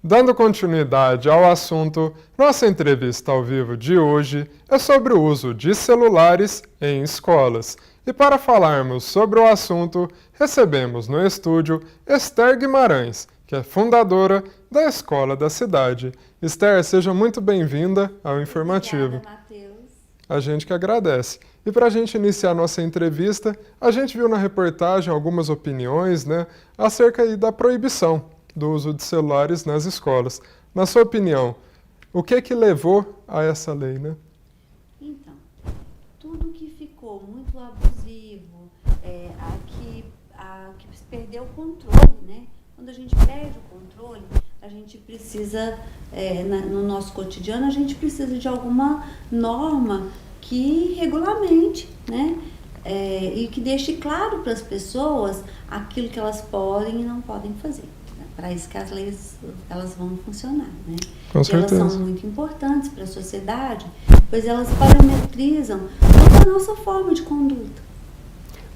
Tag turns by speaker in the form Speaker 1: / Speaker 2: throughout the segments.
Speaker 1: Dando continuidade ao assunto, nossa entrevista ao vivo de hoje é sobre o uso de celulares em escolas. E para falarmos sobre o assunto, recebemos no estúdio Esther Guimarães, que é fundadora da Escola da Cidade. Esther, seja muito bem-vinda ao Informativo.
Speaker 2: Obrigada, Matheus.
Speaker 1: A gente que agradece. E para a gente iniciar nossa entrevista, a gente viu na reportagem algumas opiniões, acerca aí da proibição do uso de celulares nas escolas. Na sua opinião, o que levou a essa lei,
Speaker 2: Então, tudo que ficou muito abusivo, que perdeu o controle, Quando a gente perde o controle, a gente precisa, no nosso cotidiano, a gente precisa de alguma norma que regulamente, e que deixe claro para as pessoas aquilo que elas podem e não podem fazer. Para isso que as leis elas vão funcionar,
Speaker 1: Com certeza.
Speaker 2: Elas são muito importantes para a sociedade, pois elas parametrizam toda a nossa forma de conduta.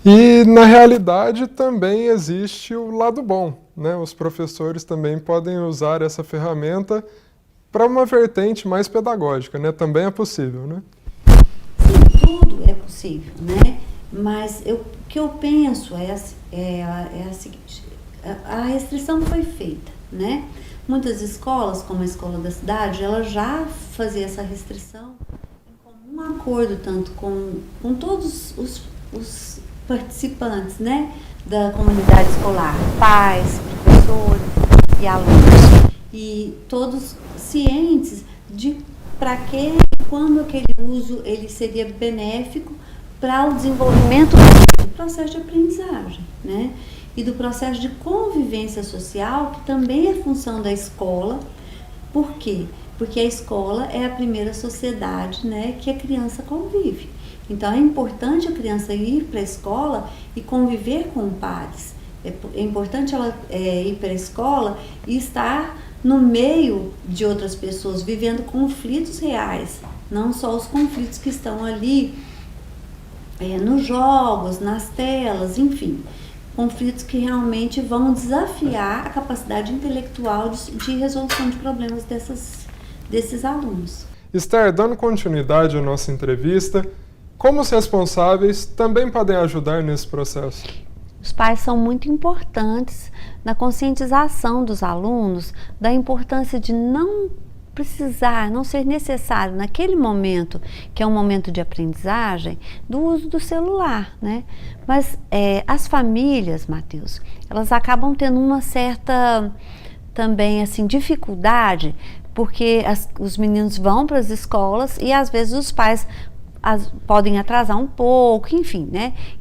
Speaker 1: E, na realidade, também existe o lado bom, Os professores também podem usar essa ferramenta para uma vertente mais pedagógica, Também é possível,
Speaker 2: Sim, tudo é possível, Mas o que eu penso é a seguinte: a restrição foi feita, Muitas escolas, como a Escola da Cidade, ela já fazia essa restrição em comum acordo, tanto com todos os participantes, da comunidade escolar, pais, professores e alunos, e todos cientes de para que e quando aquele uso ele seria benéfico para o desenvolvimento do processo de aprendizagem, e do processo de convivência social, que também é função da escola. Por quê? Porque a escola é a primeira sociedade, que a criança convive. Então, é importante a criança ir para a escola e conviver com pares. É importante ela ir para a escola e estar no meio de outras pessoas, vivendo conflitos reais, não só os conflitos que estão ali nos jogos, nas telas, enfim. Conflitos que realmente vão desafiar a capacidade intelectual de resolução de problemas desses alunos.
Speaker 1: Esther, dando continuidade à nossa entrevista, como os responsáveis também podem ajudar nesse processo?
Speaker 2: Os pais são muito importantes na conscientização dos alunos da importância de não ser necessário naquele momento, que é um momento de aprendizagem, do uso do celular, Mas as famílias, Matheus, elas acabam tendo uma certa também dificuldade, porque os meninos vão para as escolas e às vezes os pais podem atrasar um pouco, enfim,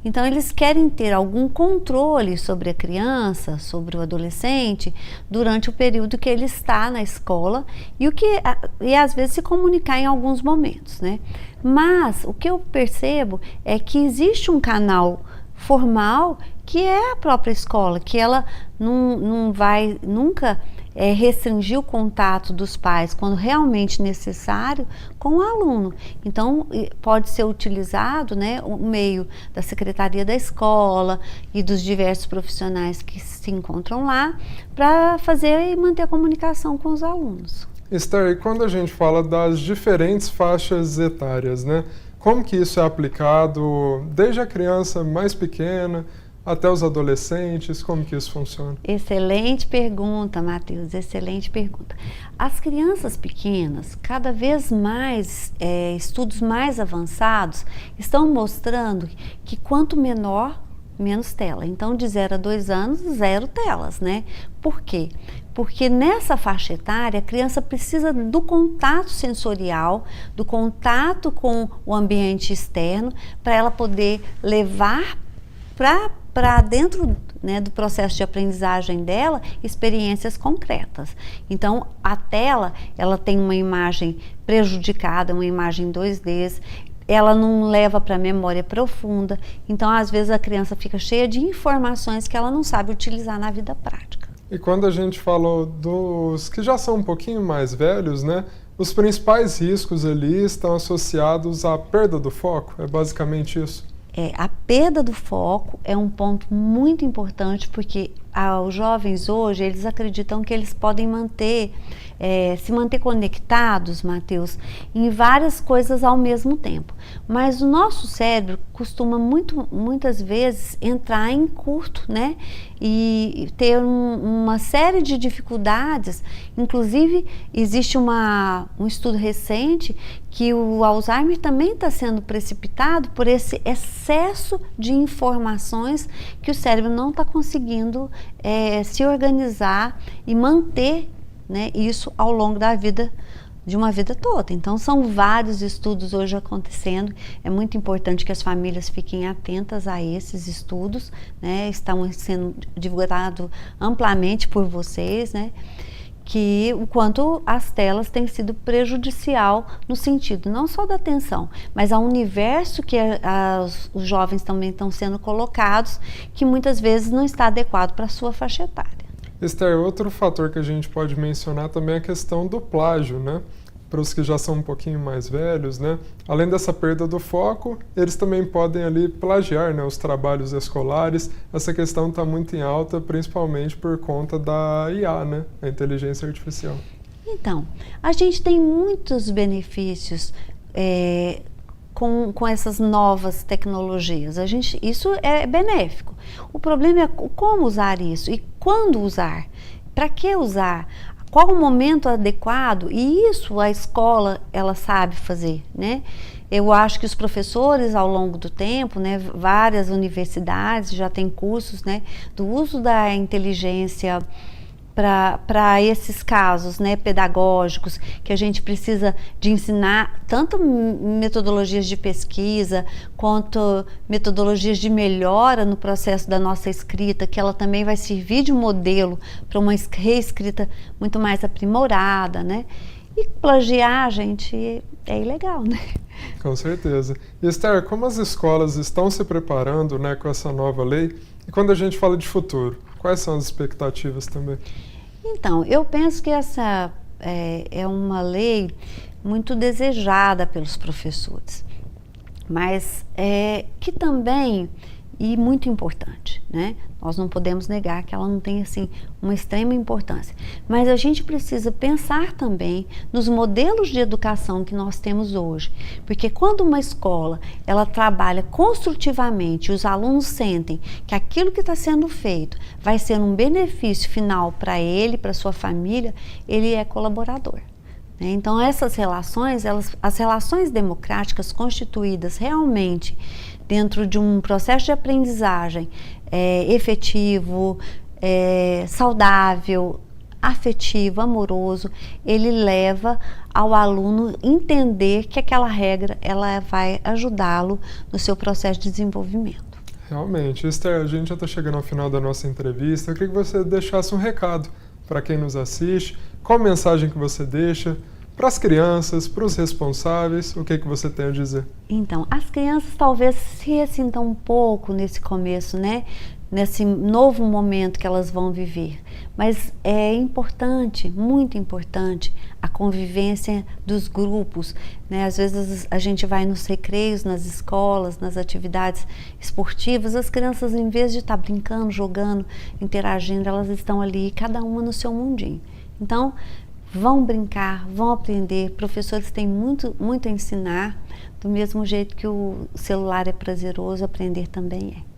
Speaker 2: Então eles querem ter algum controle sobre a criança, sobre o adolescente, durante o período que ele está na escola e às vezes se comunicar em alguns momentos, Mas o que eu percebo é que existe um canal formal que é a própria escola, que ela não vai nunca restringir o contato dos pais quando realmente necessário com o aluno. Então, pode ser utilizado o meio da secretaria da escola e dos diversos profissionais que se encontram lá para fazer e manter a comunicação com os alunos.
Speaker 1: Esther, e quando a gente fala das diferentes faixas etárias, como que isso é aplicado desde a criança mais pequena até os adolescentes? Como que isso funciona?
Speaker 2: Excelente pergunta, Matheus, excelente pergunta. As crianças pequenas, cada vez mais, estudos mais avançados estão mostrando que quanto menor, menos tela. Então, de 0 a 2 anos, 0 telas, Por quê? Porque nessa faixa etária, a criança precisa do contato sensorial, do contato com o ambiente externo, para ela poder levar para dentro do processo de aprendizagem dela experiências concretas. Então, a tela, ela tem uma imagem prejudicada, uma imagem 2D, ela não leva para a memória profunda. Então, às vezes, a criança fica cheia de informações que ela não sabe utilizar na vida prática.
Speaker 1: E quando a gente falou dos que já são um pouquinho mais velhos, os principais riscos ali estão associados à perda do foco? É basicamente isso?
Speaker 2: A perda do foco é um ponto muito importante, porque os jovens hoje, eles acreditam que eles podem se manter conectados, Matheus, em várias coisas ao mesmo tempo. Mas o nosso cérebro costuma muitas vezes entrar em curto, né? E ter uma série de dificuldades. Inclusive, existe um estudo recente que o Alzheimer também está sendo precipitado por esse excesso de informações que o cérebro não está conseguindo se organizar e manter, né, isso ao longo da vida, de uma vida toda. Então são vários estudos hoje acontecendo, é muito importante que as famílias fiquem atentas a esses estudos, né, estão sendo divulgados amplamente por vocês, né, que o quanto as telas têm sido prejudicial no sentido não só da atenção, mas ao universo que os jovens também estão sendo colocados, que muitas vezes não está adequado para a sua faixa etária.
Speaker 1: Esther, outro fator que a gente pode mencionar também é a questão do plágio, né? Para os que já são um pouquinho mais velhos, né? Além dessa perda do foco, eles também podem ali plagiar, né, os trabalhos escolares. Essa questão está muito em alta, principalmente por conta da IA, né? A inteligência artificial.
Speaker 2: Então, a gente tem muitos benefícios com essas novas tecnologias. Isso é benéfico. O problema é como usar isso e quando usar, para que usar, qual o momento adequado, e isso a escola ela sabe fazer, né? Eu acho que os professores ao longo do tempo, né, várias universidades já têm cursos, né, do uso da inteligência para esses casos, né, pedagógicos, que a gente precisa de ensinar tanto metodologias de pesquisa quanto metodologias de melhora no processo da nossa escrita, que ela também vai servir de modelo para uma reescrita muito mais aprimorada, né? E plagiar, gente, é ilegal, né?
Speaker 1: Com certeza. E Esther, como as escolas estão se preparando, né, com essa nova lei? E quando a gente fala de futuro, quais são as expectativas também?
Speaker 2: Então, eu penso que essa é uma lei muito desejada pelos professores, mas que também, e muito importante, né? Nós não podemos negar que ela não tem, assim, uma extrema importância. Mas a gente precisa pensar também nos modelos de educação que nós temos hoje. Porque quando uma escola, ela trabalha construtivamente, os alunos sentem que aquilo que está sendo feito vai ser um benefício final para ele, para sua família, ele é colaborador. Então essas relações, as relações democráticas constituídas realmente dentro de um processo de aprendizagem efetivo, saudável, afetivo, amoroso, ele leva ao aluno entender que aquela regra ela vai ajudá-lo no seu processo de desenvolvimento.
Speaker 1: Realmente. Esther, a gente já está chegando ao final da nossa entrevista. Eu queria que você deixasse um recado para quem nos assiste. Qual mensagem que você deixa para as crianças, para os responsáveis? O que você tem a dizer? Então,
Speaker 2: as crianças talvez se ressintam um pouco nesse começo, né? Nesse novo momento que elas vão viver. Mas é importante, muito importante, a convivência dos grupos, né? Às vezes a gente vai nos recreios, nas escolas, nas atividades esportivas, as crianças, em vez de estar brincando, jogando, interagindo, elas estão ali, cada uma no seu mundinho. Então, vão brincar, vão aprender. Professores têm muito a ensinar, do mesmo jeito que o celular é prazeroso, aprender também é.